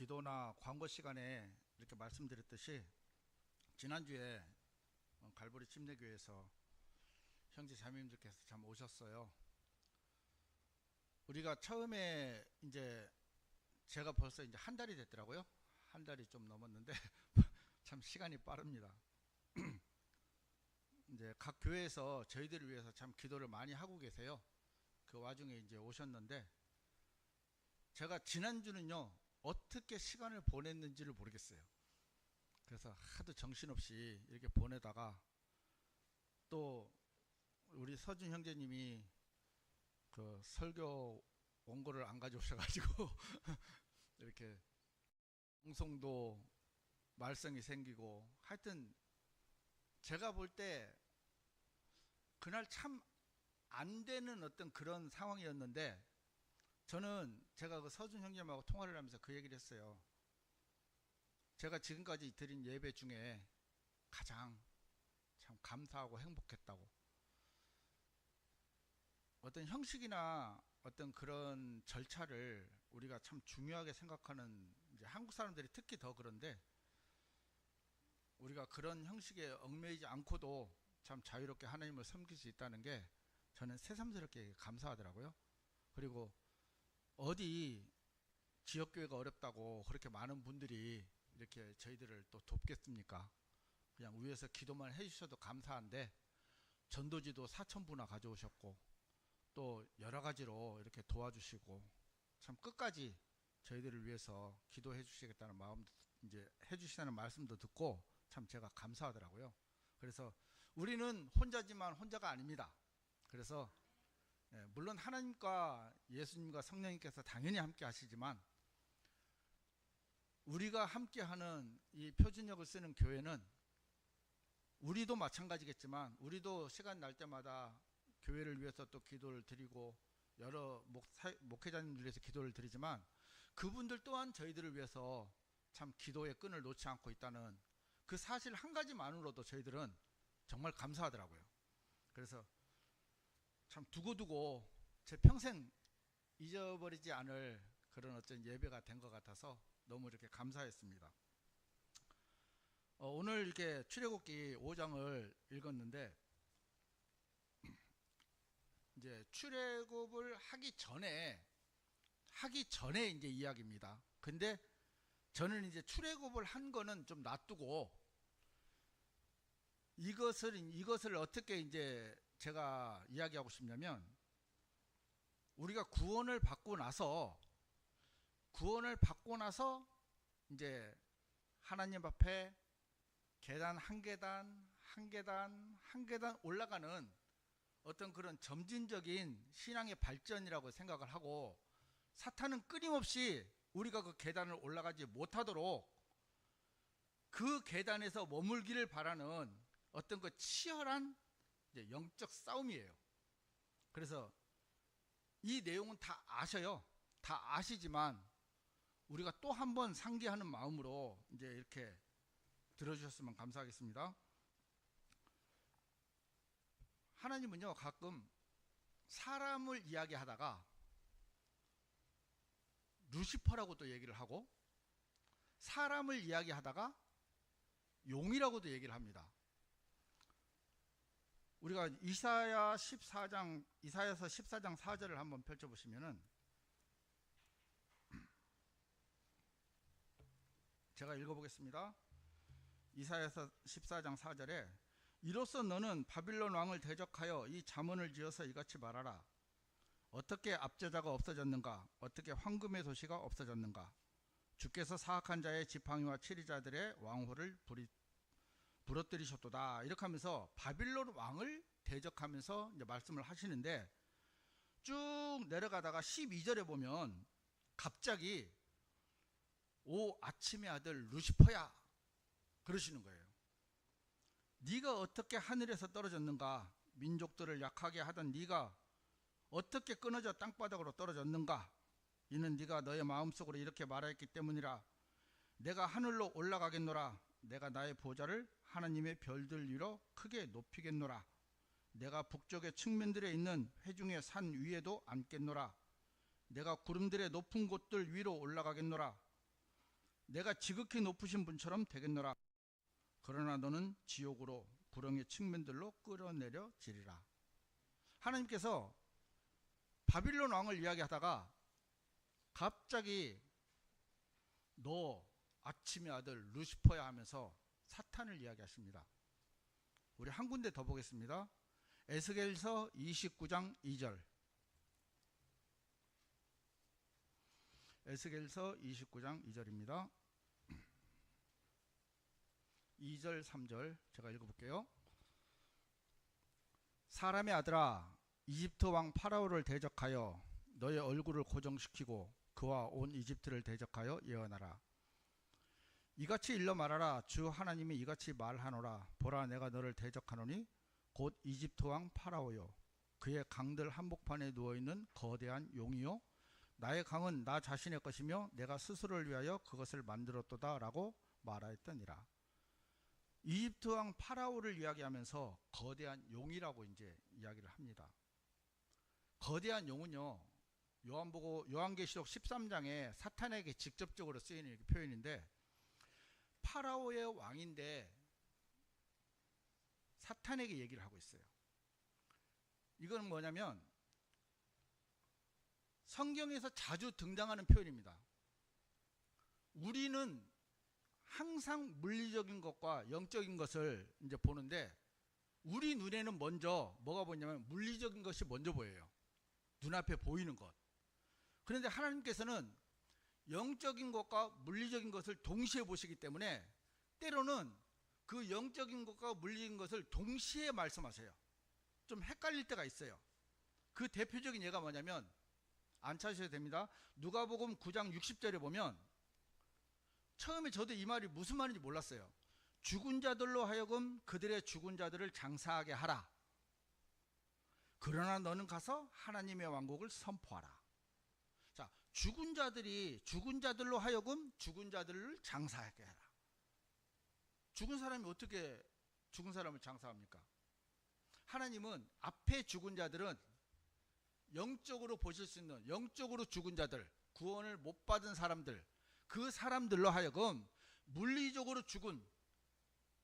기도나 광고 시간에 이렇게 말씀드렸듯이 지난주에 갈보리 침례교회에서 형제 자매님들께서 참 오셨어요. 우리가 처음에 이제 제가 벌써 이제 한 달이 됐더라고요. 한 달이 좀 넘었는데 참 시간이 빠릅니다. 이제 각 교회에서 저희들을 위해서 참 기도를 많이 하고 계세요. 그 와중에 이제 오셨는데 제가 지난주는요 어떻게 시간을 보냈는지를 모르겠어요. 그래서 하도 정신없이 이렇게 보내다가 또 우리 서준 형제님이 그 설교 원고를 안 가져오셔가지고 이렇게 방송도 말썽이 생기고 하여튼 제가 볼 때 그날 참 안 되는 어떤 그런 상황이었는데 저는 제가 그 서준 형제님하고 통화를 하면서 그 얘기를 했어요. 제가 지금까지 드린 예배 중에 가장 참 감사하고 행복했다고. 어떤 형식이나 어떤 그런 절차를 우리가 참 중요하게 생각하는 이제 한국 사람들이 특히 더 그런데 우리가 그런 형식에 얽매이지 않고도 참 자유롭게 하나님을 섬길 수 있다는 게 저는 새삼스럽게 감사하더라고요. 그리고 어디 지역교회가 어렵다고 그렇게 많은 분들이 이렇게 저희들을 또 돕겠습니까? 그냥 위에서 기도만 해주셔도 감사한데 전도지도 4,000부나 가져오셨고 또 여러 가지로 이렇게 도와주시고 참 끝까지 저희들을 위해서 기도해 주시겠다는 마음 이제 해주시다는 말씀도 듣고 참 제가 감사하더라고요. 그래서 우리는 혼자지만 혼자가 아닙니다. 그래서 물론 하나님과 예수님과 성령님께서 당연히 함께 하시지만 우리가 함께하는 이 표준역을 쓰는 교회는 우리도 마찬가지겠지만 우리도 시간 날 때마다 교회를 위해서 또 기도를 드리고 여러 목회자님들 위해서 기도를 드리지만 그분들 또한 저희들을 위해서 참 기도의 끈을 놓지 않고 있다는 그 사실 한 가지만으로도 저희들은 정말 감사하더라고요. 그래서 참 두고두고 제 평생 잊어버리지 않을 그런 어떤 예배가 된 것 같아서 너무 이렇게 감사했습니다. 오늘 이렇게 출애굽기 5장을 읽었는데 이제 출애굽을 하기 전에 이제 이야기입니다. 근데 저는 이제 출애굽을 한 거는 좀 놔두고 이것을 어떻게 이제 제가 이야기하고 싶냐면 우리가 구원을 받고 나서 이제 하나님 앞에 계단 한 계단 올라가는 어떤 그런 점진적인 신앙의 발전이라고 생각을 하고 사탄은 끊임없이 우리가 그 계단을 올라가지 못하도록 그 계단에서 머물기를 바라는 어떤 그 치열한 이제 영적 싸움이에요. 그래서 이 내용은 다 아셔요. 다 아시지만 우리가 또 한 번 상기하는 마음으로 이제 이렇게 들어주셨으면 감사하겠습니다. 하나님은요 가끔 사람을 이야기하다가 루시퍼라고 또 얘기를 하고 사람을 이야기하다가 용이라고도 얘기를 합니다. 우리가 이사야서 14장 4절을 한번 펼쳐보시면은 제가 읽어보겠습니다. 이사야서 14장 4절에 이로써 너는 바빌론 왕을 대적하여 이 잠언을 지어서 이같이 말하라. 어떻게 압제자가 없어졌는가? 어떻게 황금의 도시가 없어졌는가? 주께서 사악한 자의 지팡이와 치리자들의 왕호를 부러뜨리셨도다. 이렇게 하면서 바빌론 왕을 대적하면서 이제 말씀을 하시는데 쭉 내려가다가 12절에 보면 갑자기 오 아침의 아들 루시퍼야 그러시는 거예요. 네가 어떻게 하늘에서 떨어졌는가? 민족들을 약하게 하던 네가 어떻게 끊어져 땅바닥으로 떨어졌는가? 이는 네가 너의 마음속으로 이렇게 말하였기 때문이라. 내가 하늘로 올라가겠노라. 내가 나의 보좌를 하나님의 별들 위로 크게 높이겠노라. 내가 북쪽의 측면들에 있는 회중의 산 위에도 앉겠노라. 내가 구름들의 높은 곳들 위로 올라가겠노라. 내가 지극히 높으신 분처럼 되겠노라. 그러나 너는 지옥으로 불행의 측면들로 끌어내려지리라. 하나님께서 바빌론 왕을 이야기하다가 갑자기 너 아침의 아들 루시퍼야 하면서 사탄을 이야기하십니다. 우리 한 군데 더 보겠습니다. 에스겔서 29장 2절. 에스겔서 29장 2절입니다. 2절 3절 제가 읽어볼게요. 사람의 아들아, 이집트 왕 파라오를 대적하여 너의 얼굴을 고정시키고 그와 온 이집트를 대적하여 예언하라. 이같이 일러 말하라. 주 하나님이 이같이 말하노라. 보라, 내가 너를 대적하노니 곧 이집트 왕 파라오요, 그의 강들 한복판에 누워있는 거대한 용이요, 나의 강은 나 자신의 것이며 내가 스스로를 위하여 그것을 만들었도다 라고 말하였더니라. 이집트 왕 파라오를 이야기하면서 거대한 용이라고 이제 이야기를 합니다. 거대한 용은요, 요한계시록 13장에 사탄에게 직접적으로 쓰이는 표현인데, 파라오의 왕인데 사탄에게 얘기를 하고 있어요. 이건 뭐냐면 성경에서 자주 등장하는 표현입니다. 우리는 항상 물리적인 것과 영적인 것을 이제 보는데, 우리 눈에는 먼저 뭐가 보이냐면 물리적인 것이 먼저 보여요. 눈앞에 보이는 것. 그런데 하나님께서는 영적인 것과 물리적인 것을 동시에 보시기 때문에 때로는 그 영적인 것과 물리적인 것을 동시에 말씀하세요. 좀 헷갈릴 때가 있어요. 그 대표적인 예가 뭐냐면, 안 찾으셔도 됩니다. 누가복음 9장 60절에 보면, 처음에 저도 이 말이 무슨 말인지 몰랐어요. 죽은 자들로 하여금 그들의 죽은 자들을 장사하게 하라. 그러나 너는 가서 하나님의 왕국을 선포하라. 자, 죽은 자들로 하여금 죽은 자들을 장사하게 하라. 죽은 사람이 어떻게 죽은 사람을 장사합니까? 하나님은 앞에 죽은 자들은 영적으로 보실 수 있는, 영적으로 죽은 자들, 구원을 못 받은 사람들, 그 사람들로 하여금 물리적으로 죽은,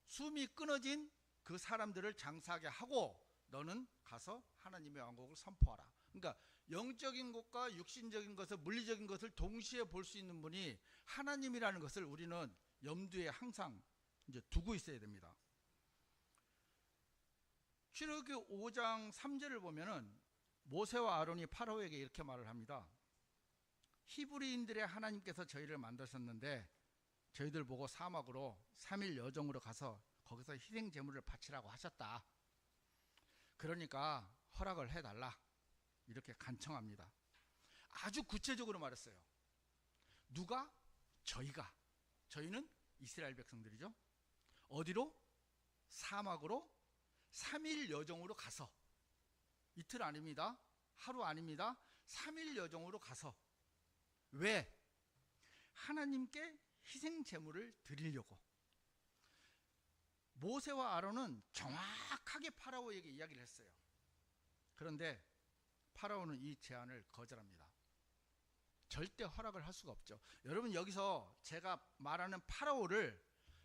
숨이 끊어진 그 사람들을 장사하게 하고 너는 가서 하나님의 왕국을 선포하라. 그러니까 영적인 것과 육신적인 것을, 물리적인 것을 동시에 볼 수 있는 분이 하나님이라는 것을 우리는 염두에 항상 이제 두고 있어야 됩니다. 출애굽기 5장 3절을 보면은 모세와 아론이 파라오에게 이렇게 말을 합니다. 히브리인들의 하나님께서 저희를 만드셨는데 저희들 보고 사막으로 3일 여정으로 가서 거기서 희생 제물을 바치라고 하셨다. 그러니까 허락을 해달라. 이렇게 간청합니다. 아주 구체적으로 말했어요. 누가? 저희가. 저희는 이스라엘 백성들이죠. 어디로? 사막으로 3일 여정으로 가서, 이틀 아닙니다. 하루 아닙니다. 3일 여정으로 가서. 왜? 하나님께 희생 제물을 드리려고. 모세와 아론은 정확하게 파라오에게 이야기를 했어요. 그런데 파라오는 이 제안을 거절합니다. 절대 허락을 할 수가 없죠. 여러분, 여기서 제가 말하는 파라오를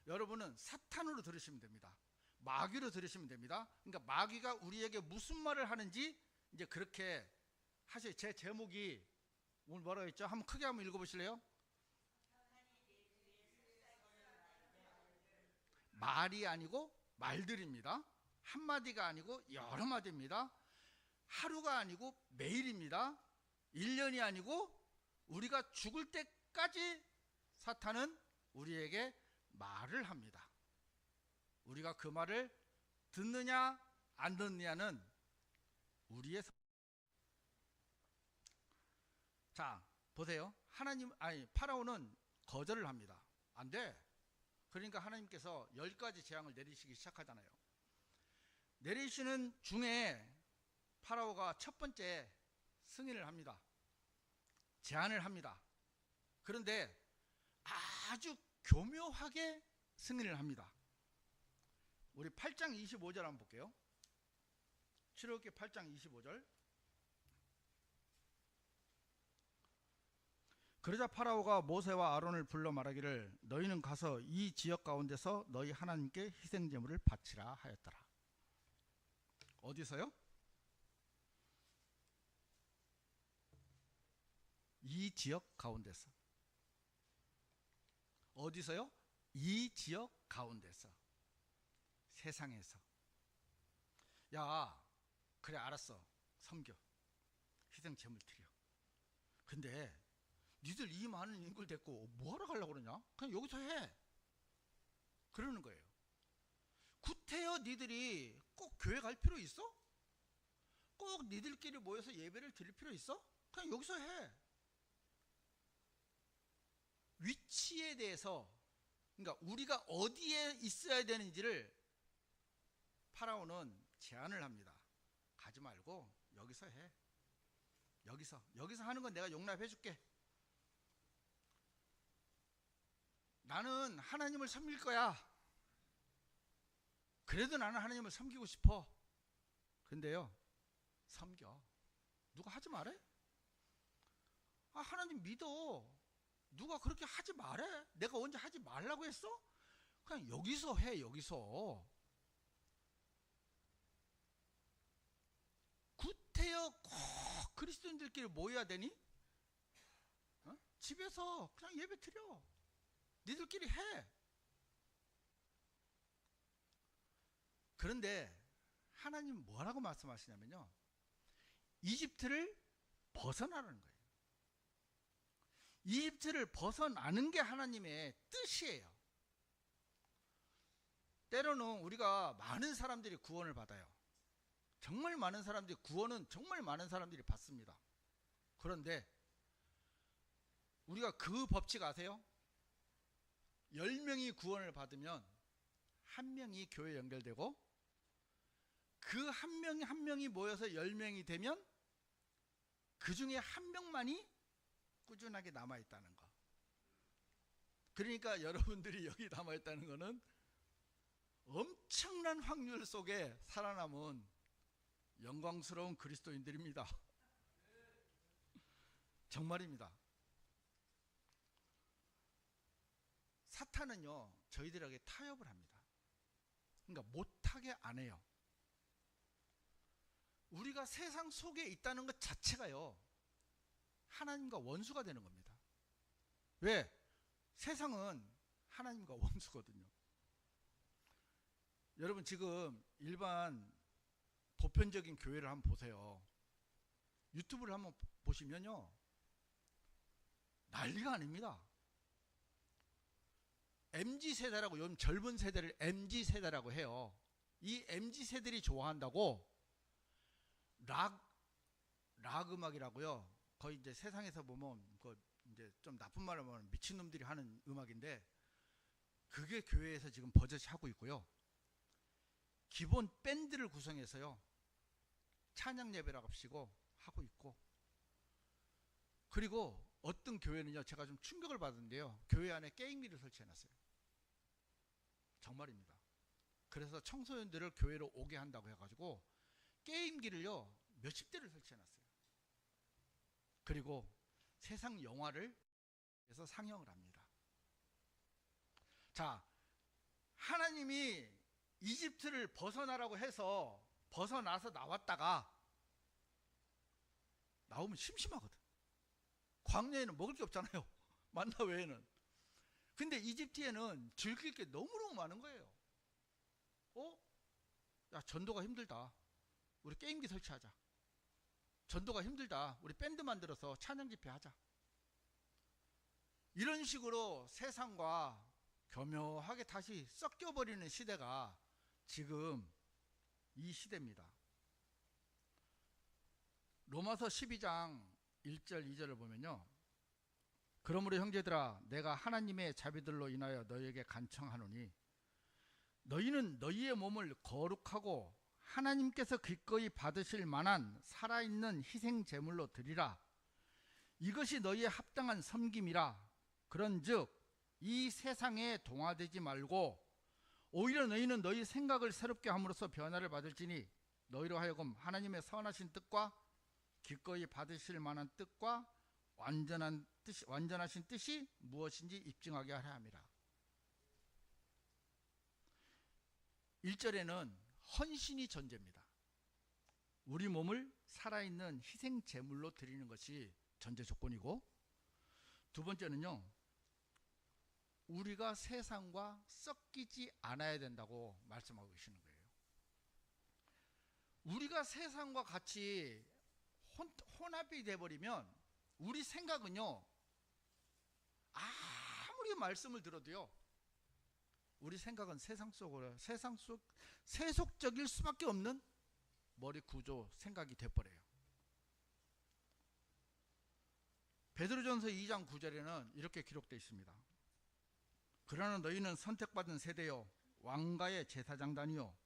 여러분은 사탄으로 들으시면 됩니다. 마귀로 들으시면 됩니다. 그러니까 마귀가 우리에게 무슨 말을 하는지 이제 그렇게 하세요. 제 제목이 오늘 뭐라고 했죠? 한번 크게 한번 읽어보실래요? 말이 아니고 말들입니다. 한마디가 아니고 여러 마디입니다. 하루가 아니고 매일입니다. 1년이 아니고 우리가 죽을 때까지 사탄은 우리에게 말을 합니다. 우리가 그 말을 듣느냐 안 듣느냐는 우리의 자, 보세요. 파라오는 거절을 합니다. 안 돼. 그러니까 하나님께서 10가지 재앙을 내리시기 시작하잖아요. 내리시는 중에 파라오가 첫 번째 승인을 합니다. 제안을 합니다. 그런데 아주 교묘하게 승인을 합니다. 우리 8장 25절 한번 볼게요. 출애굽기 8장 25절. 그러자 파라오가 모세와 아론을 불러 말하기를 너희는 가서 이 지역 가운데서 너희 하나님께 희생 제물을 바치라 하였더라. 어디서요? 이 지역 가운데서. 어디서요? 이 지역 가운데서. 세상에서. 야, 그래 알았어. 섬겨. 희생 제물 드려. 근데 니들 이 많은 인구를 데리고 뭐하러 가려고 그러냐? 그냥 여기서 해. 그러는 거예요. 구태여 니들이 꼭 교회 갈 필요 있어? 꼭 니들끼리 모여서 예배를 드릴 필요 있어? 그냥 여기서 해. 위치에 대해서, 그러니까 우리가 어디에 있어야 되는지를 파라오는 제안을 합니다. 가지 말고 여기서 해. 여기서 하는 건 내가 용납해 줄게. 나는 하나님을 섬길 거야. 그래도 나는 하나님을 섬기고 싶어. 근데요, 섬겨. 누가 하지 말해? 아, 하나님 믿어. 누가 그렇게 하지 말해? 내가 언제 하지 말라고 했어? 그냥 여기서 해. 여기서. 구태여 꼭 그리스도인들끼리 모여야 되니? 집에서 그냥 예배 드려. 니들끼리 해. 그런데 하나님 뭐라고 말씀하시냐면요, 이집트를 벗어나라는 거예요. 이집트를 벗어나는 게 하나님의 뜻이에요. 때로는 우리가 많은 사람들이 구원을 받아요. 정말 많은 사람들이, 구원은 정말 많은 사람들이 받습니다. 그런데 우리가 그 법칙 아세요? 10명이 구원을 받으면 1명이 교회에 연결되고, 그 한 명이 한 명이 모여서 10명이 되면 그 중에 1명만이 꾸준하게 남아있다는 거. 그러니까 여러분들이 여기 남아있다는 거는 엄청난 확률 속에 살아남은 영광스러운 그리스도인들입니다. 정말입니다. 사탄은요, 저희들에게 타협을 합니다. 그러니까 못하게 안 해요. 우리가 세상 속에 있다는 것 자체가요, 하나님과 원수가 되는 겁니다. 왜? 세상은 하나님과 원수거든요. 여러분 지금 일반 보편적인 교회를 한번 보세요. 유튜브를 한번 보시면요, 난리가 아닙니다. MZ세대라고, 요즘 젊은 세대를 MZ세대라고 해요. 이 MZ세대들이 좋아한다고 락 음악이라고요. 거의 이제 세상에서 보면 그 이제 좀 나쁜 말을 하면 미친놈들이 하는 음악인데, 그게 교회에서 지금 버젓이 하고 있고요. 기본 밴드를 구성해서요, 찬양 예배라고 하시고 하고 있고, 그리고 어떤 교회는요, 제가 좀 충격을 받은데요, 교회 안에 게임기를 설치해놨어요. 정말입니다. 그래서 청소년들을 교회로 오게 한다고 해가지고 게임기를요 몇십 대를 설치해놨어요. 그리고 세상 영화를 해서 상영을 합니다. 자, 하나님이 이집트를 벗어나라고 해서 벗어나서 나왔다가 나오면 심심하거든. 광야에는 먹을 게 없잖아요. 만나 외에는. 근데 이집트에는 즐길 게 너무너무 많은 거예요. 야, 전도가 힘들다. 우리 게임기 설치하자. 전도가 힘들다. 우리 밴드 만들어서 찬양 집회 하자. 이런 식으로 세상과 교묘하게 다시 섞여버리는 시대가 지금 이 시대입니다. 로마서 12장 1절 2절을 보면요, 그러므로 형제들아, 내가 하나님의 자비들로 인하여 너희에게 간청하노니 너희는 너희의 몸을 거룩하고 하나님께서 기꺼이 받으실 만한 살아있는 희생 제물로 드리라. 이것이 너희의 합당한 섬김이라. 그런즉 이 세상에 동화되지 말고 오히려 너희는 너희 생각을 새롭게 함으로써 변화를 받을지니 너희로 하여금 하나님의 선하신 뜻과 기꺼이 받으실 만한 뜻과 완전하신 뜻이 무엇인지 입증하게 하려 함이라. 1절에는 헌신이 전제입니다. 우리 몸을 살아있는 희생 제물로 드리는 것이 전제 조건이고, 두 번째는요, 우리가 세상과 섞이지 않아야 된다고 말씀하고 계시는 거예요. 우리가 세상과 같이 혼합이 돼버리면 우리 생각은요, 아무리 말씀을 들어도요, 우리 생각은 세속적일 수밖에 없는 머리 구조 생각이 돼버려요. 베드로전서 2장 9절에는 이렇게 기록되어 있습니다. 그러나 너희는 선택받은 세대요, 왕가의 제사장단이요,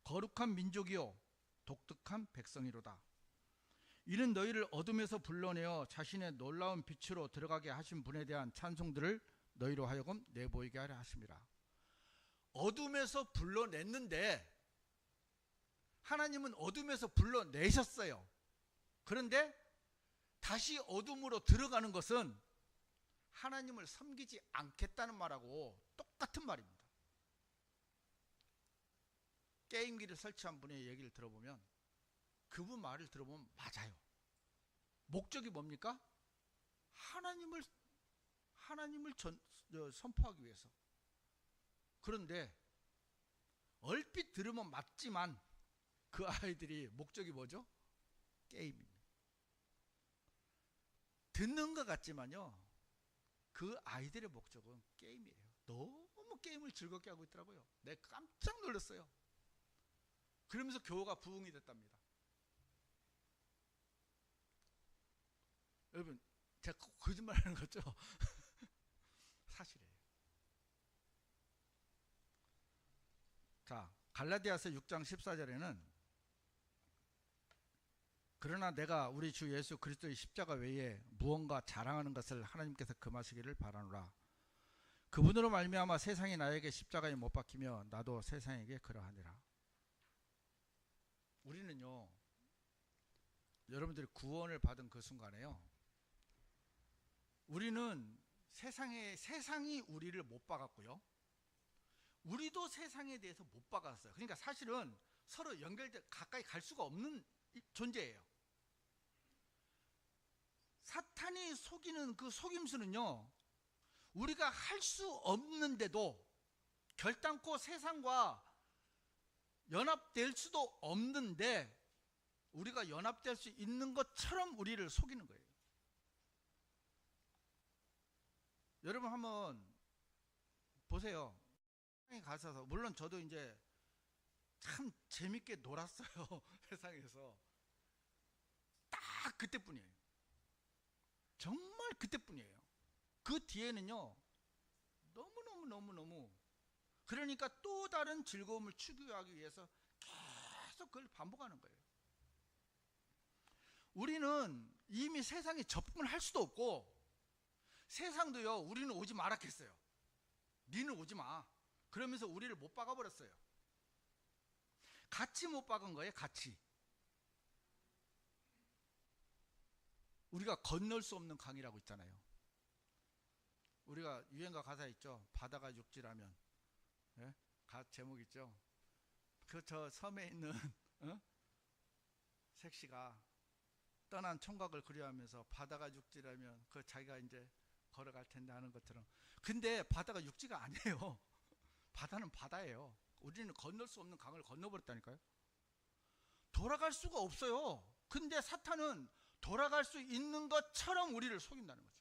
거룩한 민족이요, 독특한 백성이로다. 이는 너희를 어둠에서 불러내어 자신의 놀라운 빛으로 들어가게 하신 분에 대한 찬송들을 너희로 하여금 내보이게 하려 하심이라. 어둠에서 불러냈는데, 하나님은 어둠에서 불러내셨어요. 그런데 다시 어둠으로 들어가는 것은 하나님을 섬기지 않겠다는 말하고 똑같은 말입니다. 게임기를 설치한 분의 얘기를 들어보면, 그분 말을 들어보면 맞아요. 목적이 뭡니까? 하나님을 선포하기 위해서. 그런데 얼핏 들으면 맞지만 그 아이들이 목적이 뭐죠? 게임입니다. 듣는 것 같지만요, 그 아이들의 목적은 게임이에요. 너무 게임을 즐겁게 하고 있더라고요. 내가 깜짝 놀랐어요. 그러면서 교회가 부흥이 됐답니다. 여러분, 제가 거짓말하는 거죠? 사실이에요. 자, 갈라디아서 6장 14절에는 그러나 내가 우리 주 예수 그리스도의 십자가 외에 무언가 자랑하는 것을 하나님께서 금하시기를 바라노라. 그분으로 말미암아 세상이 나에게 십자가에 못 박히며 나도 세상에게 그러하니라. 우리는요, 여러분들이 구원을 받은 그 순간에요, 우리는 세상이 우리를 못 박았고요, 우리도 세상에 대해서 못 박았어요. 그러니까 사실은 서로 가까이 갈 수가 없는 존재예요. 사탄이 속이는 그 속임수는요, 우리가 할 수 없는데도, 결단코 세상과 연합될 수도 없는데 우리가 연합될 수 있는 것처럼 우리를 속이는 거예요. 여러분 한번 보세요. 세상에 가셔서, 물론 저도 이제 참 재밌게 놀았어요. 세상에서 딱 그때뿐이에요. 정말 그때뿐이에요. 그 뒤에는요, 너무 그러니까 또 다른 즐거움을 추구하기 위해서 계속 그걸 반복하는 거예요. 우리는 이미 세상에 접근을 할 수도 없고, 세상도요, 우리는 오지 마라 했어요. 니는 오지 마. 그러면서 우리를 못 박아버렸어요. 같이 못 박은 거예요. 같이. 우리가 건널 수 없는 강이라고 있잖아요. 우리가 유행가 가사 있죠. 바다가 육지라면. 예? 제목 있죠. 그 저 섬에 있는 색시가 떠난 총각을 그리워하면서 바다가 육지라면 그 자기가 이제 걸어갈 텐데 하는 것처럼. 근데 바다가 육지가 아니에요. 바다는 바다예요. 우리는 건널 수 없는 강을 건너버렸다니까요. 돌아갈 수가 없어요. 근데 사탄은 돌아갈 수 있는 것처럼 우리를 속인다는 거죠.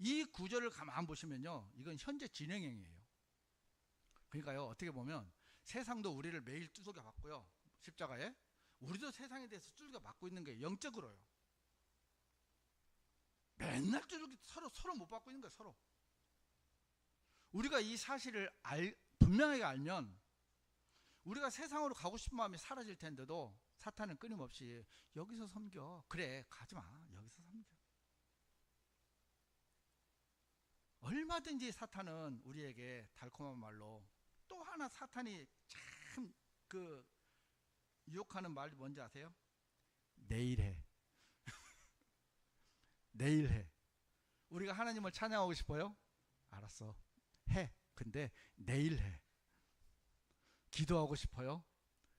이 구절을 가만 보시면요, 이건 현재 진행형이에요. 그러니까요, 어떻게 보면 세상도 우리를 매일 두들겨 맞고요, 십자가에 우리도 세상에 대해서 두들겨 맞고 있는 게 영적으로요. 맨날 두들겨 서로 못 받고 있는 거예요. 서로. 우리가 이 사실을 분명하게 알면 우리가 세상으로 가고 싶은 마음이 사라질 텐데도 사탄은 끊임없이 여기서 섬겨. 그래, 가지마. 여기서 섬겨. 얼마든지 사탄은 우리에게 달콤한 말로, 또 하나 사탄이 참 유혹하는 말이 뭔지 아세요? 내일 해. 내일 해. 우리가 하나님을 찬양하고 싶어요? 알았어. 해. 근데 내일 해. 기도하고 싶어요?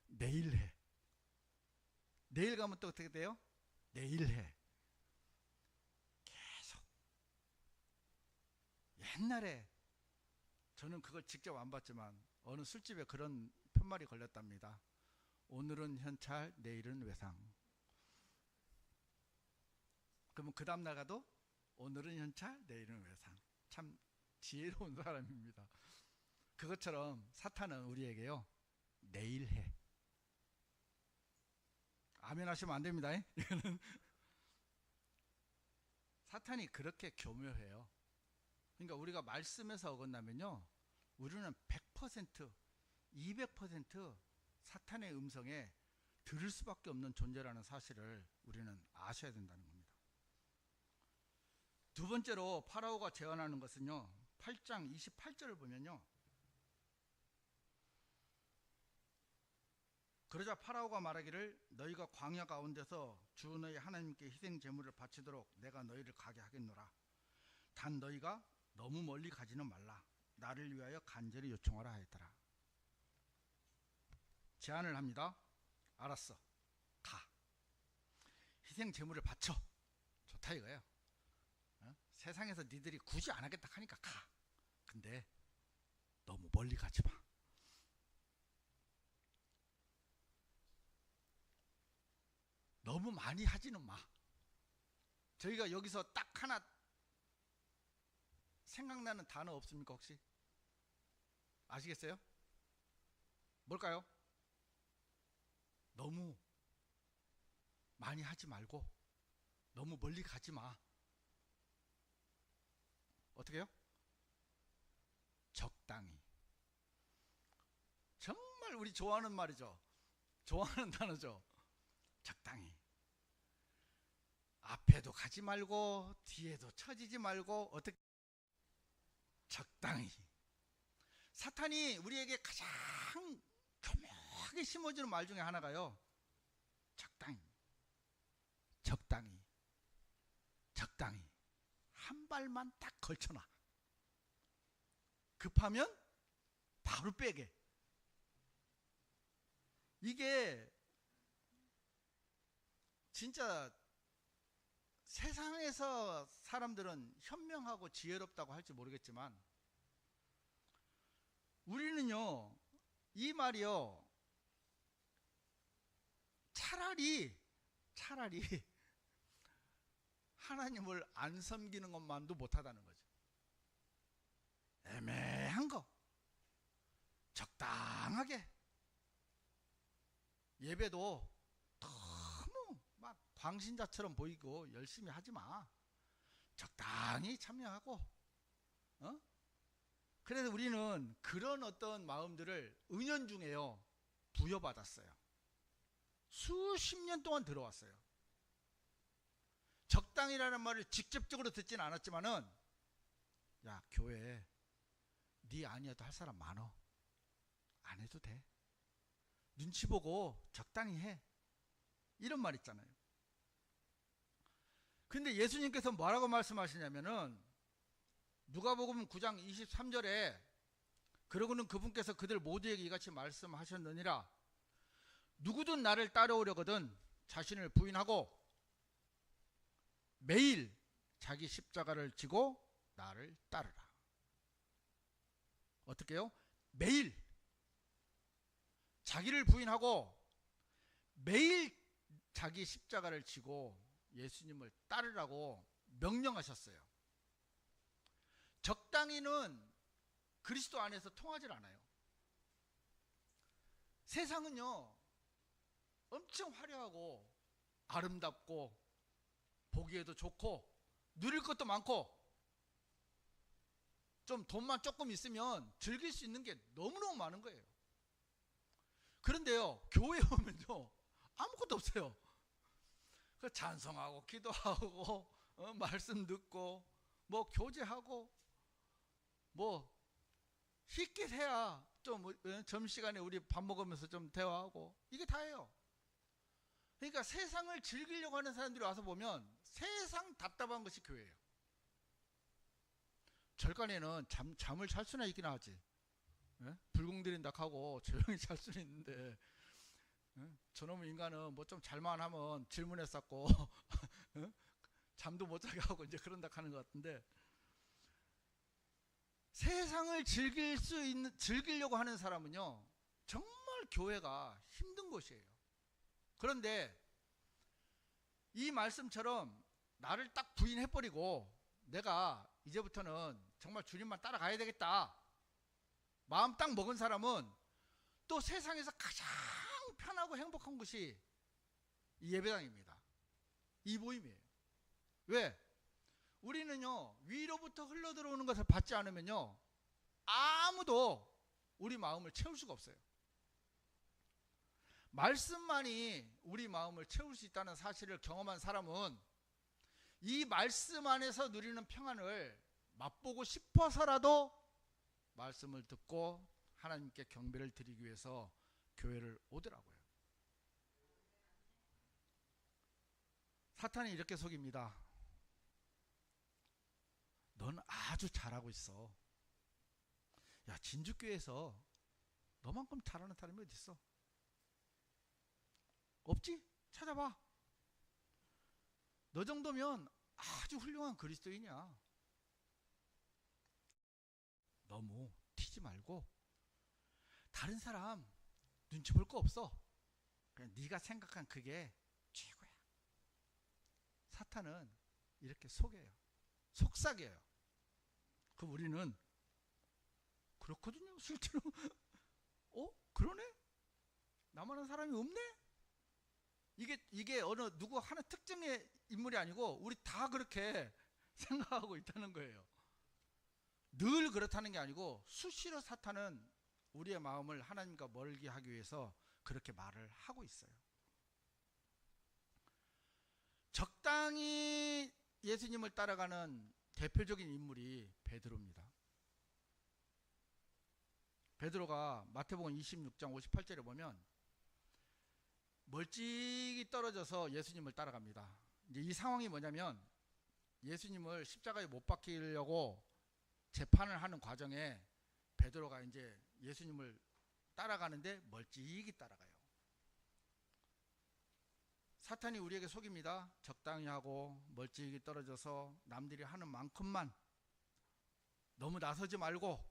내일 해. 내일 가면 또 어떻게 돼요? 내일 해. 계속. 옛날에 저는 그걸 직접 안 봤지만 어느 술집에 그런 편말이 걸렸답니다. 오늘은 현찰, 내일은 외상. 그러면 그 다음 날 가도 오늘은 현찰, 내일은 외상. 참 지혜로운 사람입니다. 그것처럼 사탄은 우리에게요, 내일 해. 아멘 하시면 안 됩니다. 이거는 사탄이 그렇게 교묘해요. 그러니까 우리가 말씀에서 어긋나면요, 우리는 100%, 200% 사탄의 음성에 들을 수밖에 없는 존재라는 사실을 우리는 아셔야 된다는 겁니다. 두 번째로 파라오가 제안하는 것은요, 8장 28절을 보면요, 그러자 파라오가 말하기를 너희가 광야 가운데서 주 너희 하나님께 희생 제물을 바치도록 내가 너희를 가게 하겠노라. 단 너희가 너무 멀리 가지는 말라. 나를 위하여 간절히 요청하라 하였더라. 제안을 합니다. 알았어. 가. 희생 제물을 바쳐. 좋다 이거예요. 세상에서 니들이 굳이 안 하겠다 하니까 가. 근데 너무 멀리 가지 마. 너무 많이 하지는 마. 저희가 여기서 딱 하나 생각나는 단어 없습니까 혹시? 아시겠어요? 뭘까요? 너무 많이 하지 말고 너무 멀리 가지 마. 어떻게 해요? 적당히. 정말 우리 좋아하는 말이죠. 좋아하는 단어죠. 적당히. 앞에도 가지 말고 뒤에도 처지지 말고 어떻게? 적당히. 사탄이 우리에게 가장 교묘하게 심어주는 말 중에 하나가요, 적당히. 적당히. 적당히. 한 발만 딱 걸쳐놔. 급하면 바로 빼게. 이게 진짜 세상에서 사람들은 현명하고 지혜롭다고 할지 모르겠지만 우리는요, 이 말이요, 차라리 하나님을 안 섬기는 것만도 못하다는 거죠. 애매한 거, 적당하게. 예배도 너무 막 광신자처럼 보이고 열심히 하지 마. 적당히 참여하고. 그래서 우리는 그런 어떤 마음들을 은연중에요, 부여받았어요. 수십 년 동안 들어왔어요. 적당이라는 말을 직접적으로 듣지는 않았지만은, 야, 교회 네 아니어도 할 사람 많어. 안 해도 돼. 눈치 보고 적당히 해. 이런 말 있잖아요. 근데 예수님께서 뭐라고 말씀하시냐면은 누가복음 9장 23절에 그러고는 그분께서 그들 모두에게 이같이 말씀하셨느니라. 누구든 나를 따라오려거든 자신을 부인하고 매일 자기 십자가를 지고 나를 따르라. 어떻게 해요? 매일 자기를 부인하고 매일 자기 십자가를 지고 예수님을 따르라고 명령하셨어요. 적당히는 그리스도 안에서 통하질 않아요. 세상은요, 엄청 화려하고 아름답고 보기에도 좋고 누릴 것도 많고 좀 돈만 조금 있으면 즐길 수 있는 게 너무너무 많은 거예요. 그런데요, 교회에 오면요 아무것도 없어요. 찬송하고 기도하고 말씀 듣고 뭐 교제하고 뭐 힐끗해야 좀 점심시간에 우리 밥 먹으면서 좀 대화하고 이게 다예요. 그러니까 세상을 즐기려고 하는 사람들이 와서 보면 세상 답답한 것이 교회예요. 절간에는 잠을 잘 수나 있긴 하지. 예? 불공들인다 하고 조용히 잘 수는 있는데, 예? 저놈의 인간은 뭐 좀 잘만 하면 질문했었고 예? 잠도 못 자게 하고 이제 그런다 하는 것 같은데, 세상을 즐기려고 하는 사람은요 정말 교회가 힘든 곳이에요. 그런데 이 말씀처럼 나를 딱 부인해버리고 내가 이제부터는 정말 주님만 따라가야 되겠다 마음 딱 먹은 사람은 또 세상에서 가장 편하고 행복한 곳이 이 예배당입니다. 이 모임이에요. 왜? 우리는요 위로부터 흘러들어오는 것을 받지 않으면요 아무도 우리 마음을 채울 수가 없어요. 말씀만이 우리 마음을 채울 수 있다는 사실을 경험한 사람은 이 말씀 안에서 누리는 평안을 맛보고 싶어서라도 말씀을 듣고 하나님께 경배를 드리기 위해서 교회를 오더라고요. 사탄이 이렇게 속입니다. 넌 아주 잘하고 있어. 야, 진주교회에서 너만큼 잘하는 사람이 어디 있어? 없지? 찾아봐. 너 정도면 아주 훌륭한 그리스도인이야. 너무 튀지 말고 다른 사람 눈치 볼 거 없어. 그냥 네가 생각한 그게 최고야. 사탄은 이렇게 속여요. 속삭여요. 그럼 우리는 그렇거든요. 실제로 그러네? 나만 한 사람이 없네? 이게 어느 누구 하나 특정의 인물이 아니고 우리 다 그렇게 생각하고 있다는 거예요. 늘 그렇다는 게 아니고 수시로 사탄은 우리의 마음을 하나님과 멀게 하기 위해서 그렇게 말을 하고 있어요. 적당히 예수님을 따라가는 대표적인 인물이 베드로입니다. 베드로가 마태복음 26장 58절에 보면 멀찍이 떨어져서 예수님을 따라갑니다. 이제 이 상황이 뭐냐면 예수님을 십자가에 못 박히려고 재판을 하는 과정에 베드로가 이제 예수님을 따라가는데 멀찍이 따라가요. 사탄이 우리에게 속입니다. 적당히 하고 멀찍이 떨어져서 남들이 하는 만큼만, 너무 나서지 말고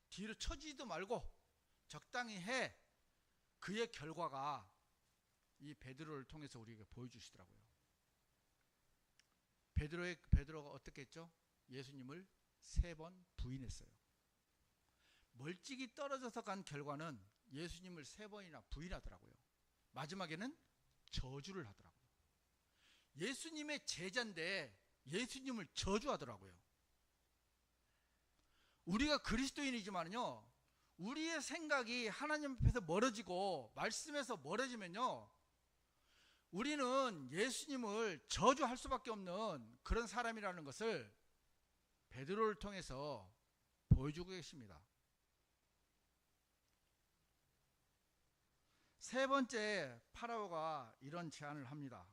뒤로 처지지도 말고 적당히 해. 그의 결과가 이 베드로를 통해서 우리에게 보여주시더라고요. 베드로가 어떻게 했죠? 예수님을 3번 부인했어요. 멀찍이 떨어져서 간 결과는 예수님을 3번이나 부인하더라고요. 마지막에는 저주를 하더라고요. 예수님의 제자인데 예수님을 저주하더라고요. 우리가 그리스도인이지만요, 우리의 생각이 하나님 앞에서 멀어지고 말씀에서 멀어지면요, 우리는 예수님을 저주할 수밖에 없는 그런 사람이라는 것을 베드로를 통해서 보여주고 계십니다. 세 번째, 파라오가 이런 제안을 합니다.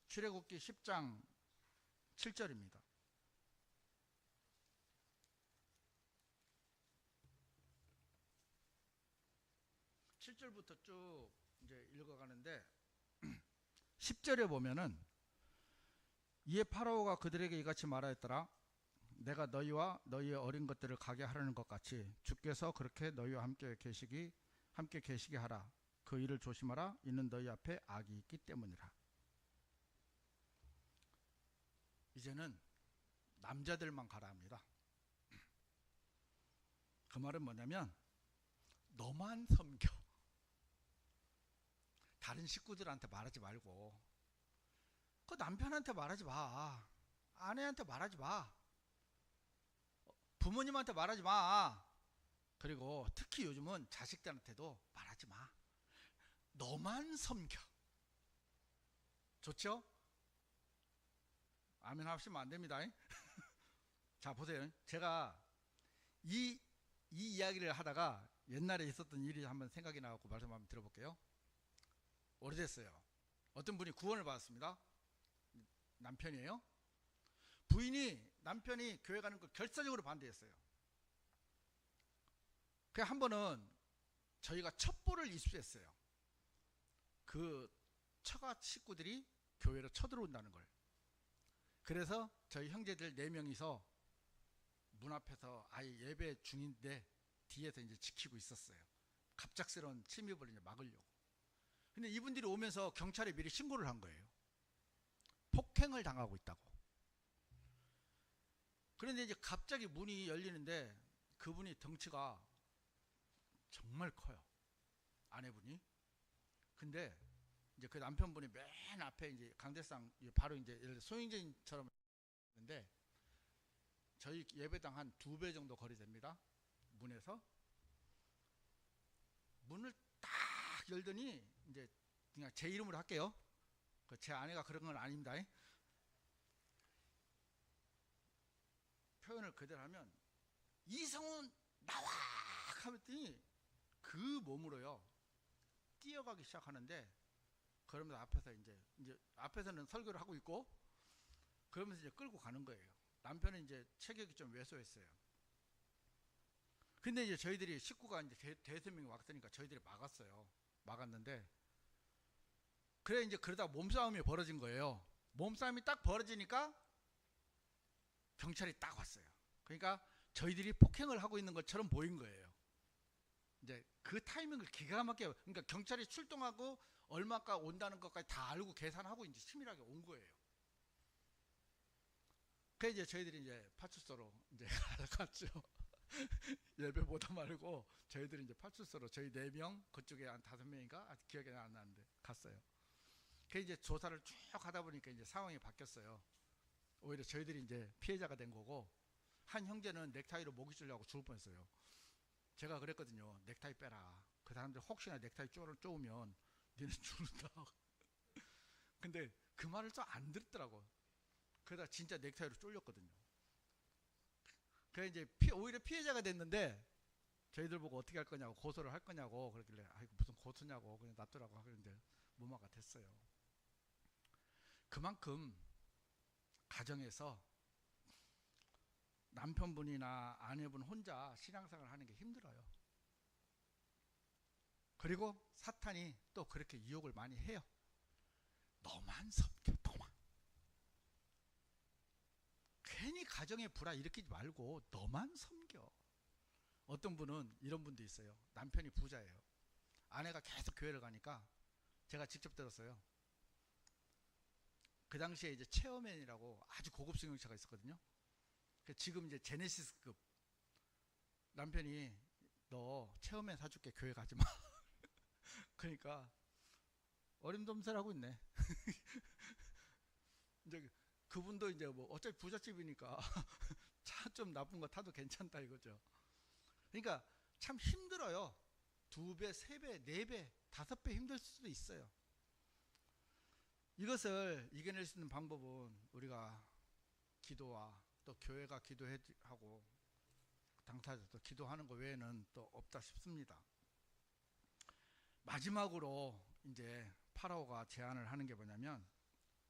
출애굽기 10장 7절입니다. 7절부터 쭉 이제 읽어가는데 10절에 보면은 이에 파라오가 그들에게 이같이 말하였더라. 내가 너희와 너희의 어린 것들을 가게 하려는 것 같이 주께서 그렇게 너희와 함께 계시게 하라. 그 일을 조심하라. 이는 너희 앞에 악이 있기 때문이라. 이제는 남자들만 가라 합니다. 그 말은 뭐냐면 너만 섬겨. 다른 식구들한테 말하지 말고, 그 남편한테 말하지 마. 아내한테 말하지 마. 부모님한테 말하지 마. 그리고 특히 요즘은 자식들한테도 말하지 마. 너만 섬겨. 좋죠? 아멘 하시면 안 됩니다. 자, 보세요. 제가 이 이야기를 하다가 옛날에 있었던 일이 한번 생각이 나갖고 말씀 한번 들어볼게요. 오래됐어요. 어떤 분이 구원을 받았습니다. 남편이에요. 부인이 남편이 교회 가는 걸 결사적으로 반대했어요. 그 한 번은 저희가 첩보를 입수했어요. 그 처가 식구들이 교회로 쳐들어온다는 걸. 그래서 저희 형제들 4명이서 문 앞에서 아예 예배 중인데 뒤에서 이제 지키고 있었어요. 갑작스러운 침입을 이제 막으려고. 근데 이분들이 오면서 경찰에 미리 신고를 한 거예요. 폭행을 당하고 있다고. 그런데 이제 갑자기 문이 열리는데 그분이 덩치가 정말 커요. 아내분이. 근데 이제 그 남편분이 맨 앞에 이제 강대상 바로 이제 소행진처럼 있는데 저희 예배당 한 2배 정도 거리 됩니다. 문에서 문을 딱 열더니 이제 그냥 제 이름으로 할게요. 제 아내가 그런 건 아닙니다. 표현을 그대로 하면 이성훈 나와 하더니 그 몸으로요 뛰어가기 시작하는데 그러면서 앞에서 이제 앞에서는 설교를 하고 있고 그러면서 이제 끌고 가는 거예요. 남편은 이제 체격이 좀 왜소했어요. 근데 이제 저희들이 식구가 이제 대여섯 명이 왔으니까 저희들이 막았어요. 막았는데 그래 이제 그러다 몸싸움이 벌어진 거예요. 몸싸움이 딱 벌어지니까 경찰이 딱 왔어요. 그러니까 저희들이 폭행을 하고 있는 것처럼 보인 거예요. 이제 그 타이밍을 기가 막히게, 그러니까 경찰이 출동하고 얼마가 온다는 것까지 다 알고 계산하고 이제 치밀하게 온 거예요. 그래서 이제 저희들이 이제 파출소로 이제 갔죠. 예배보다 말고 저희들이 이제 파출소로 저희 4명 그쪽에 한 5명인가 기억이 안 나는데 갔어요. 그 이제 조사를 쭉 하다 보니까 이제 상황이 바뀌었어요. 오히려 저희들이 이제 피해자가 된 거고 한 형제는 넥타이로 목이 줄려고 죽을 뻔했어요. 제가 그랬거든요. 넥타이 빼라. 그 사람들 혹시나 넥타이 쪼으면 니는 죽는다. 근데 그 말을 또 안 듣더라고. 그러다 진짜 넥타이로 쫄렸거든요. 그래서 이제 오히려 피해자가 됐는데 저희들 보고 어떻게 할 거냐고, 고소를 할 거냐고 그러길래 아이고 무슨 고소냐고 그냥 놔두라고 하는데 무마가 됐어요. 그만큼 가정에서 남편분이나 아내분 혼자 신앙생활을 하는 게 힘들어요. 그리고 사탄이 또 그렇게 유혹을 많이 해요. 너만 섬겨, 너만. 괜히 가정에 불화 일으키지 말고 너만 섬겨. 어떤 분은 이런 분도 있어요. 남편이 부자예요. 아내가 계속 교회를 가니까 제가 직접 들었어요. 그 당시에 이제 체어맨이라고 아주 고급 승용차가 있었거든요. 지금 이제 제네시스급. 남편이 너 체어맨 사줄게 교회 가지 마. 그러니까 어림dom설하고 있네. 이제 그분도 이제 뭐 어차피 부잣집이니까 차 좀 나쁜 거 타도 괜찮다 이거죠. 그러니까 참 힘들어요. 2배, 3배, 4배, 5배 힘들 수도 있어요. 이것을 이겨낼 수 있는 방법은 우리가 기도와 또 교회가 기도하고 당사자도 기도하는 것 외에는 또 없다 싶습니다. 마지막으로 이제 파라오가 제안을 하는 게 뭐냐면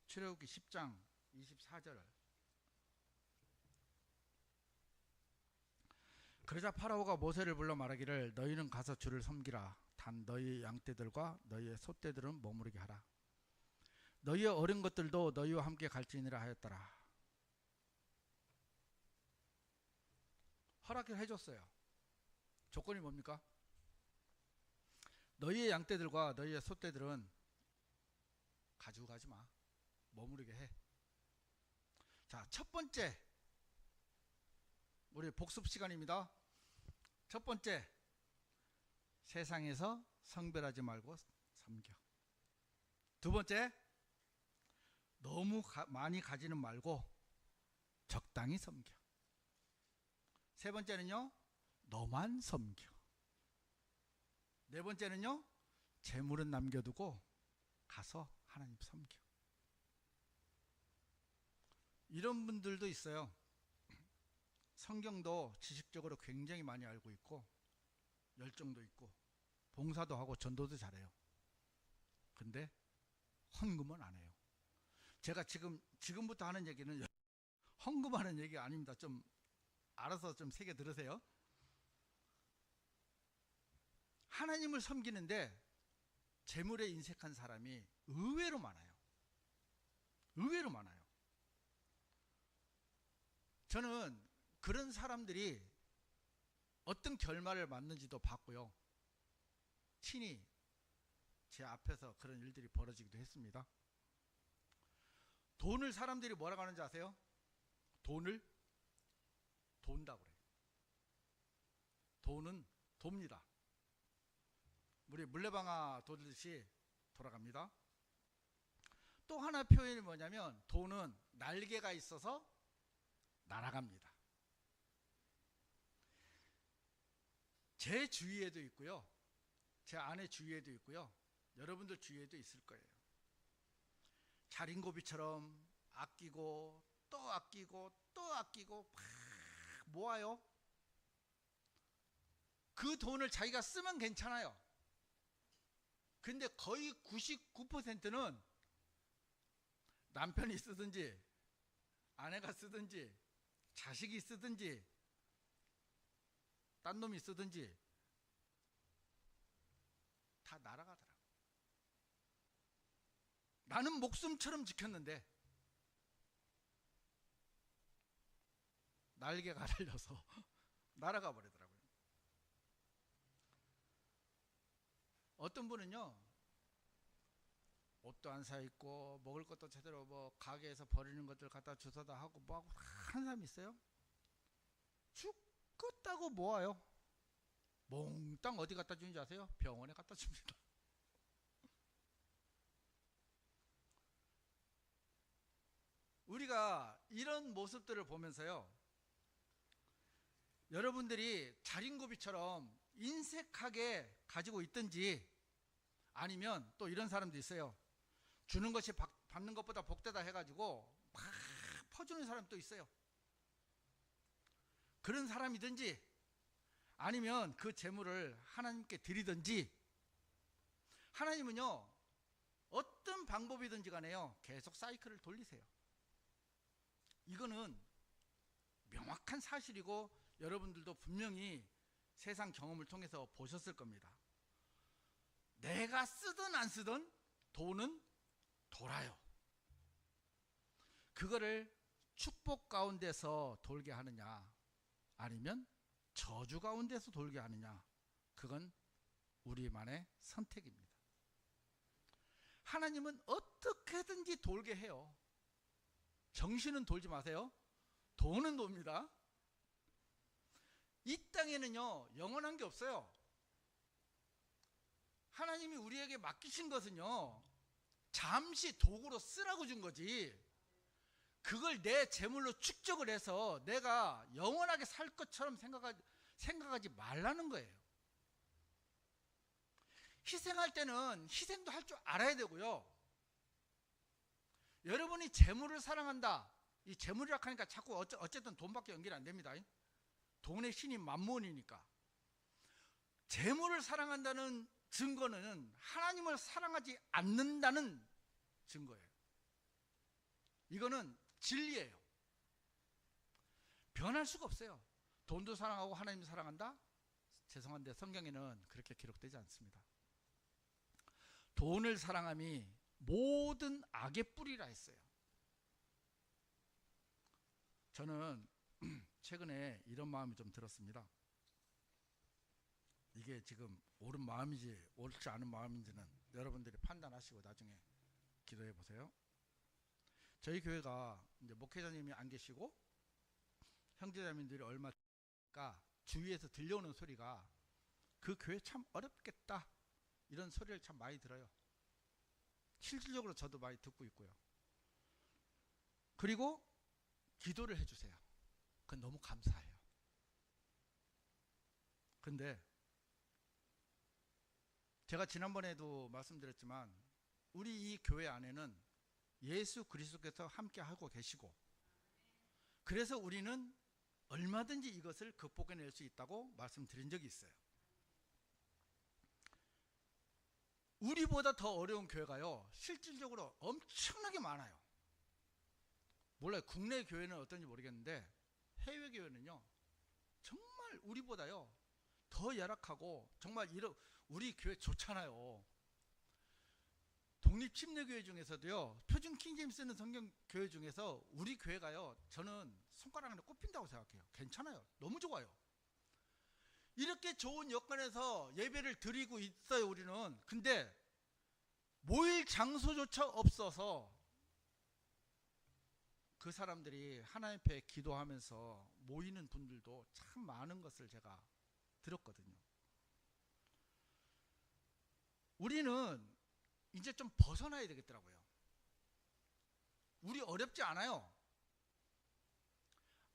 출애굽기 10장 24절. 그러자 파라오가 모세를 불러 말하기를 너희는 가서 주를 섬기라. 단 너희의 양떼들과 너희의 소떼들은 머무르게 하라. 너희의 어린 것들도 너희와 함께 갈지니라 하였더라. 허락을 해줬어요. 조건이 뭡니까? 너희의 양떼들과 너희의 소떼들은 가지고 가지 마. 머무르게 해. 자, 첫 번째 우리 복습 시간입니다. 첫 번째, 세상에서 성별하지 말고 섬겨. 두 번째, 너무 많이 가지는 말고 적당히 섬겨. 세 번째는요, 너만 섬겨. 네 번째는요, 재물은 남겨두고 가서 하나님 섬겨. 이런 분들도 있어요. 성경도 지식적으로 굉장히 많이 알고 있고 열정도 있고 봉사도 하고 전도도 잘해요. 근데 헌금은 안 해요. 제가 지금부터 하는 얘기는 헌금하는 얘기가 아닙니다. 좀 알아서 좀 새겨 들으세요. 하나님을 섬기는데 재물에 인색한 사람이 의외로 많아요. 의외로 많아요. 저는 그런 사람들이 어떤 결말을 맞는지도 봤고요. 친히 제 앞에서 그런 일들이 벌어지기도 했습니다. 돈을 사람들이 뭐라고 하는지 아세요? 돈을 돈다고 그래요. 돈은 돕니다. 우리 물레방아 돌듯이 돌아갑니다. 또 하나 표현이 뭐냐면 돈은 날개가 있어서 날아갑니다. 제 주위에도 있고요. 제 아내 주위에도 있고요. 여러분들 주위에도 있을 거예요. 자린고비처럼 아끼고 또 아끼고 또 아끼고 막 모아요. 그 돈을 자기가 쓰면 괜찮아요. 근데 거의 99%는 남편이 쓰든지 아내가 쓰든지 자식이 쓰든지 딴 놈이 쓰든지 다 날아가더라고. 나는 목숨처럼 지켰는데 날개가 달려서 날아가 버리더라고요. 어떤 분은요, 옷도 안 사 입고 먹을 것도 제대로 뭐 가게에서 버리는 것들 갖다 주워다 하고 뭐 하고 하는 사람이 있어요. 죽겠다고 모아요. 몽땅 어디 갖다 주는지 아세요? 병원에 갖다 줍니다. 우리가 이런 모습들을 보면서요, 여러분들이 자린고비처럼 인색하게 가지고 있든지, 아니면 또 이런 사람도 있어요. 주는 것이 받는 것보다 복되다 해가지고 막 퍼주는 사람도 있어요. 그런 사람이든지, 아니면 그 재물을 하나님께 드리든지, 하나님은요 어떤 방법이든지 간에요 계속 사이클을 돌리세요. 이거는 명확한 사실이고 여러분들도 분명히 세상 경험을 통해서 보셨을 겁니다. 내가 쓰든 안 쓰든 돈은 돌아요. 그거를 축복 가운데서 돌게 하느냐, 아니면 저주 가운데서 돌게 하느냐, 그건 우리만의 선택입니다. 하나님은 어떻게든지 돌게 해요. 정신은 돌지 마세요. 돈은 돕니다. 이 땅에는요 영원한 게 없어요. 하나님이 우리에게 맡기신 것은요 잠시 도구로 쓰라고 준 거지, 그걸 내 재물로 축적을 해서 내가 영원하게 살 것처럼 생각하지 말라는 거예요. 희생할 때는 희생도 할 줄 알아야 되고요. 여러분이 재물을 사랑한다, 이 재물이라 하니까 자꾸 어쨌든 돈밖에 연결이 안 됩니다. 돈의 신이 만몬이니까. 재물을 사랑한다는 증거는 하나님을 사랑하지 않는다는 증거예요. 이거는 진리예요. 변할 수가 없어요. 돈도 사랑하고 하나님 사랑한다? 죄송한데 성경에는 그렇게 기록되지 않습니다. 돈을 사랑함이 모든 악의 뿌리라 했어요. 저는 최근에 이런 마음이 좀 들었습니다. 이게 지금 옳은 마음인지 옳지 않은 마음인지는 여러분들이 판단하시고 나중에 기도해 보세요. 저희 교회가 이제 목회자님이 안 계시고 형제자매들이 얼마가 주위에서 들려오는 소리가 그 교회 참 어렵겠다, 이런 소리를 참 많이 들어요. 실질적으로 저도 많이 듣고 있고요. 그리고 기도를 해주세요. 그건 너무 감사해요. 근데 제가 지난번에도 말씀드렸지만 우리 이 교회 안에는 예수 그리스도께서 함께 하고 계시고, 그래서 우리는 얼마든지 이것을 극복해낼 수 있다고 말씀드린 적이 있어요. 우리보다 더 어려운 교회가요, 실질적으로 엄청나게 많아요. 몰라요. 국내 교회는 어떤지 모르겠는데 해외 교회는요, 정말 우리보다요 더 열악하고, 정말 우리 교회 좋잖아요. 독립침례교회 중에서도요, 표준 킹제임스 쓰는 성경 교회 중에서 우리 교회가요, 저는 손가락으로 꼽힌다고 생각해요. 괜찮아요. 너무 좋아요. 이렇게 좋은 여건에서 예배를 드리고 있어요, 우리는. 근데 모일 장소조차 없어서 그 사람들이 하나님 앞에 기도하면서 모이는 분들도 참 많은 것을 제가 들었거든요. 우리는 이제 좀 벗어나야 되겠더라고요. 우리 어렵지 않아요.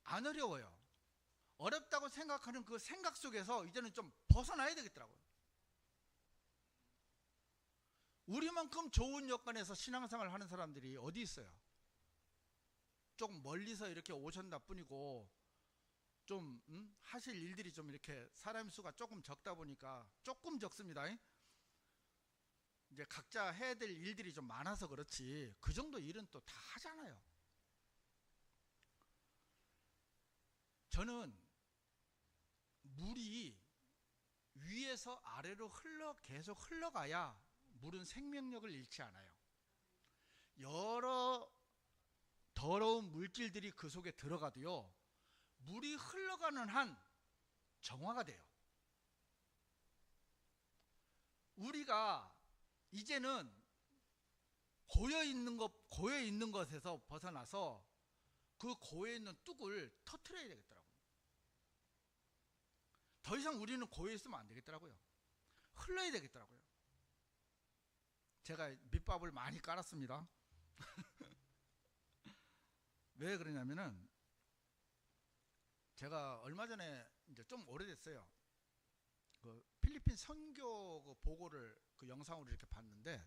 안 어려워요. 어렵다고 생각하는 그 생각 속에서 이제는 좀 벗어나야 되겠더라고요. 우리만큼 좋은 여건에서 신앙생활을 하는 사람들이 어디 있어요? 조금 멀리서 이렇게 오셨나 뿐이고, 좀 하실 일들이 좀 이렇게 사람 수가 조금 적다 보니까, 조금 적습니다. 이제 각자 해야 될 일들이 좀 많아서 그렇지, 그 정도 일은 또 다 하잖아요. 저는 물이 위에서 아래로 계속 흘러가야 물은 생명력을 잃지 않아요. 여러 더러운 물질들이 그 속에 들어가도요, 물이 흘러가는 한 정화가 돼요. 우리가 이제는 고여 있는 것에서 벗어나서 그 고여 있는 뚝을 터트려야 되겠더라고요. 더 이상 우리는 고여 있으면 안 되겠더라고요. 흘러야 되겠더라고요. 제가 밑밥을 많이 깔았습니다. 왜 그러냐면은, 제가 얼마 전에, 이제 좀 오래됐어요, 그 필리핀 선교 그 보고를 그 영상으로 이렇게 봤는데,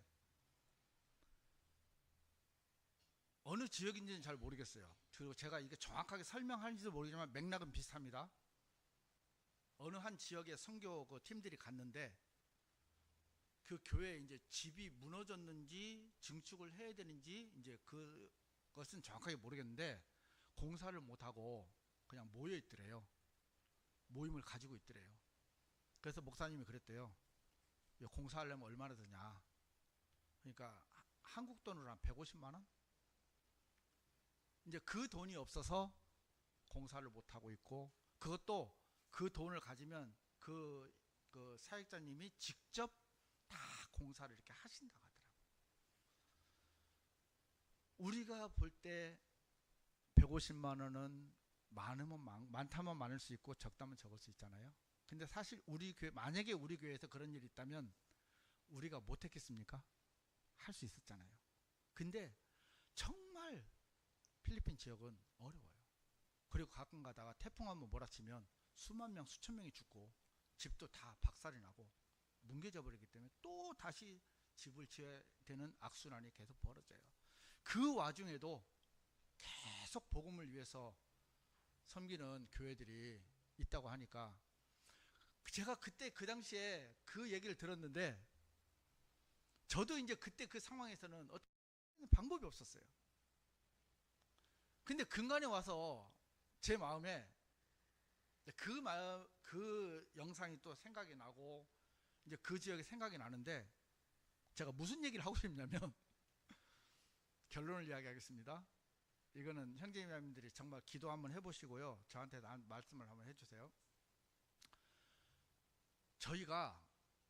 어느 지역인지는 잘 모르겠어요. 그리고 제가 이게 정확하게 설명하는지도 모르지만 맥락은 비슷합니다. 어느 한 지역의 선교 그 팀들이 갔는데, 그 교회에 이제 집이 무너졌는지 증축을 해야 되는지 이제 그것은 정확하게 모르겠는데, 공사를 못하고 그냥 모여 있더래요. 모임을 가지고 있더래요. 그래서 목사님이 그랬대요. 공사하려면 얼마나 드냐. 그러니까 한국 돈으로 한 150만 원? 이제 그 돈이 없어서 공사를 못하고 있고, 그것도 그 돈을 가지면 그 사역자님이 직접 다 공사를 이렇게 하신다고 하더라고요. 우리가 볼 때 150만 원은 많다면 많을 수 있고 적다면 적을 수 있잖아요. 근데 사실 우리 교회, 만약에 우리 교회에서 그런 일이 있다면 우리가 못했겠습니까? 할 수 있었잖아요. 근데 정말 필리핀 지역은 어려워요. 그리고 가끔 가다가 태풍 한번 몰아치면 수만 명, 수천 명이 죽고 집도 다 박살이 나고 뭉개져 버리기 때문에 또 다시 집을 지어야 되는 악순환이 계속 벌어져요. 그 와중에도 계속 복음을 위해서 섬기는 교회들이 있다고 하니까, 제가 그때 그 당시에 그 얘기를 들었는데, 저도 이제 그때 그 상황에서는 어떤 방법이 없었어요. 근데 근간에 와서 제 마음에 그 영상이 또 생각이 나고, 이제 그 지역이 생각이 나는데, 제가 무슨 얘기를 하고 싶냐면 결론을 이야기하겠습니다. 이거는 형제님들이 정말 기도 한번 해보시고요, 저한테 말씀을 한번 해주세요. 저희가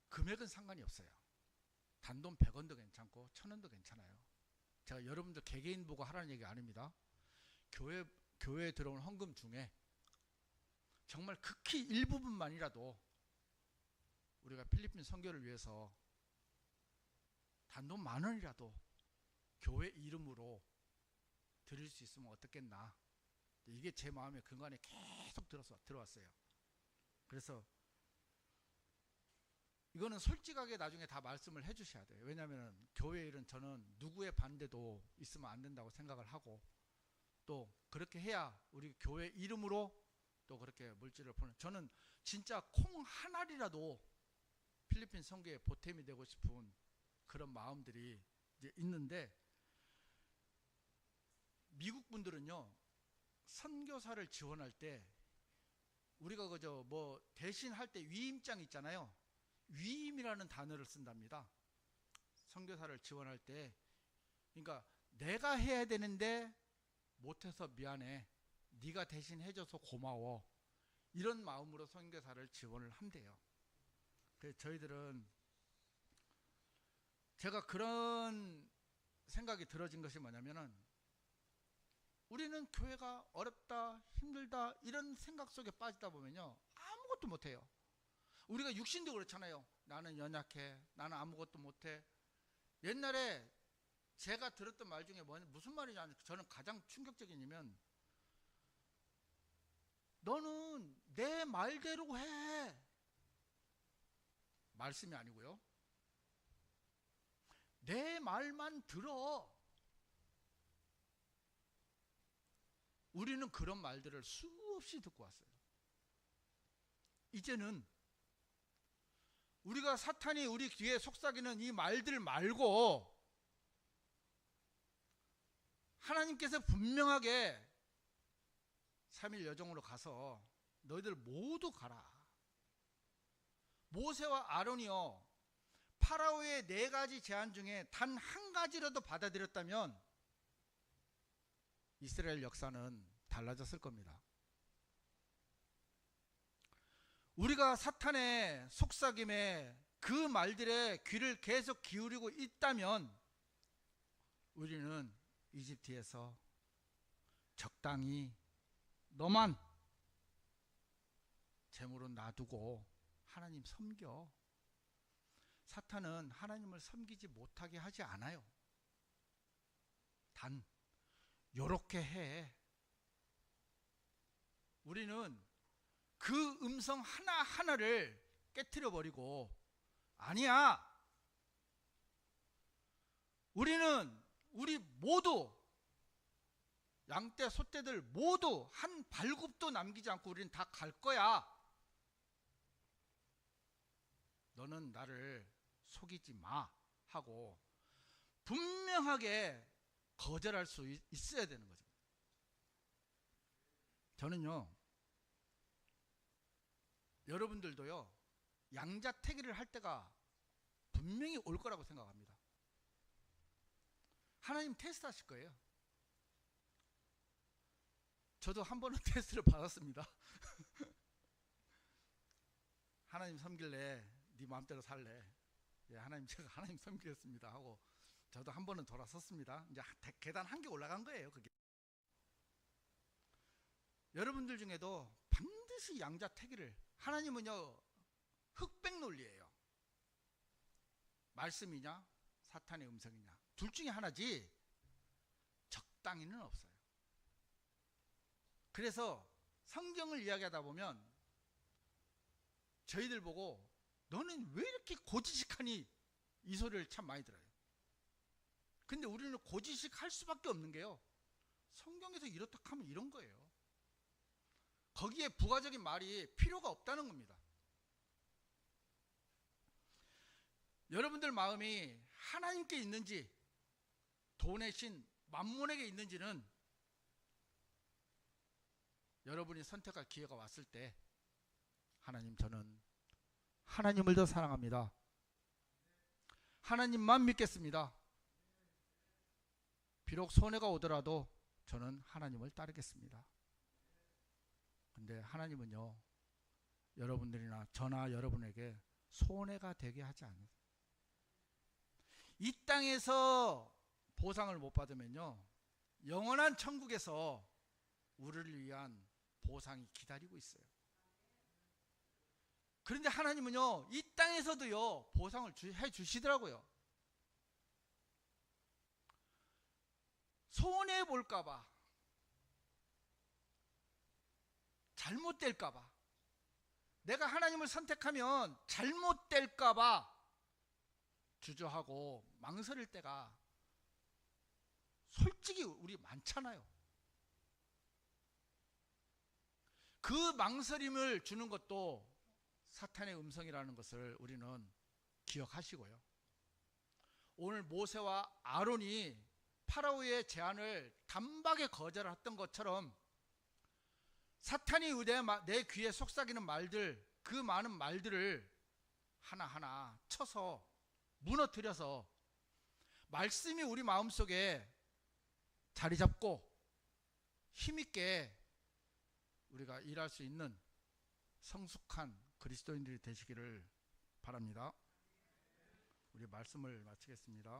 금액은 상관이 없어요. 단돈 100원도 괜찮고 1000원도 괜찮아요. 제가 여러분들 개개인 보고 하라는 얘기 아닙니다. 교회에 들어온 헌금 중에 정말 극히 일부분만이라도 우리가 필리핀 선교를 위해서 단돈 10,000원이라도 교회 이름으로 드릴 수 있으면 어떻겠나. 이게 제 마음의 근간에 계속 들어왔어요. 그래서 이거는 솔직하게 나중에 다 말씀을 해주셔야 돼요. 왜냐하면 교회 일은 저는 누구의 반대도 있으면 안 된다고 생각을 하고, 또 그렇게 해야 우리 교회 이름으로 또 그렇게 물질을 보내. 저는 진짜 콩 한 알이라도 필리핀 선교에 보탬이 되고 싶은 그런 마음들이 이제 있는데, 미국 분들은요, 선교사를 지원할 때 우리가 그저 뭐 대신 할 때 위임장 있잖아요. 위임이라는 단어를 쓴답니다. 선교사를 지원할 때. 그러니까 내가 해야 되는데 못해서 미안해, 네가 대신 해줘서 고마워, 이런 마음으로 선교사를 지원을 한대요. 그래서 저희들은, 제가 그런 생각이 들어진 것이 뭐냐면은, 우리는 교회가 어렵다, 힘들다, 이런 생각 속에 빠지다 보면요, 아무것도 못해요. 우리가 육신도 그렇잖아요. 나는 연약해, 나는 아무것도 못해. 옛날에 제가 들었던 말 중에 무슨 말이냐, 저는 가장 충격적이냐면, 너는 내 말대로 해, 말씀이 아니고요, 내 말만 들어. 우리는 그런 말들을 수없이 듣고 왔어요. 이제는 우리가 사탄이 우리 귀에 속삭이는 이 말들 말고, 하나님께서 분명하게 3일 여정으로 가서 너희들 모두 가라. 모세와 아론이요, 파라오의 4가지 제안 중에 단 한 가지라도 받아들였다면 이스라엘 역사는 달라졌을 겁니다. 우리가 사탄의 속삭임에 그 말들에 귀를 계속 기울이고 있다면, 우리는 이집트에서 적당히 너만 재물은 놔두고 하나님 섬겨. 사탄은 하나님을 섬기지 못하게 하지 않아요. 단 요렇게 해. 우리는 그 음성 하나하나를 깨트려 버리고, 아니야, 우리 모두, 양떼 소떼들 모두 한 발굽도 남기지 않고 우리는 다 갈 거야. 너는 나를 속이지 마 하고 분명하게 거절할 수 있어야 되는 거죠. 저는요, 여러분들도요, 양자택일을 할 때가 분명히 올 거라고 생각합니다. 하나님 테스트 하실 거예요. 저도 한 번은 테스트를 받았습니다. 하나님 섬길래 네 마음대로 살래. 예, 하나님, 제가 하나님 섬기겠습니다 하고 저도 한 번은 돌아섰습니다. 이제 계단 한 개 올라간 거예요, 그게. 여러분들 중에도 반드시 양자택일을, 하나님은요, 흑백 논리예요. 말씀이냐 사탄의 음성이냐, 둘 중에 하나지 적당히는 없어요. 그래서 성경을 이야기하다 보면 저희들 보고 너는 왜 이렇게 고지식하니, 이 소리를 참 많이 들어요. 근데 우리는 고지식할 수밖에 없는 게요, 성경에서 이렇다 하면 이런 거예요. 거기에 부가적인 말이 필요가 없다는 겁니다. 여러분들 마음이 하나님께 있는지 돈의 신 만몬에게 있는지는 여러분이 선택할 기회가 왔을 때, 하나님, 저는 하나님을 더 사랑합니다, 하나님만 믿겠습니다, 비록 손해가 오더라도 저는 하나님을 따르겠습니다. 근데 하나님은요, 여러분들이나 저나 여러분에게 손해가 되게 하지 않아요. 이 땅에서 보상을 못 받으면요, 영원한 천국에서 우리를 위한 보상이 기다리고 있어요. 그런데 하나님은요, 이 땅에서도요, 보상을 해 주시더라고요. 손해 볼까봐, 잘못될까봐, 내가 하나님을 선택하면 잘못될까봐 주저하고 망설일 때가 솔직히 우리 많잖아요. 그 망설임을 주는 것도 사탄의 음성이라는 것을 우리는 기억하시고요, 오늘 모세와 아론이 파라오의 제안을 단박에 거절했던 것처럼 사탄이 내 귀에 속삭이는 말들, 그 많은 말들을 하나하나 쳐서 무너뜨려서 말씀이 우리 마음속에 자리 잡고 힘있게 우리가 일할 수 있는 성숙한 그리스도인들이 되시기를 바랍니다. 우리 말씀을 마치겠습니다.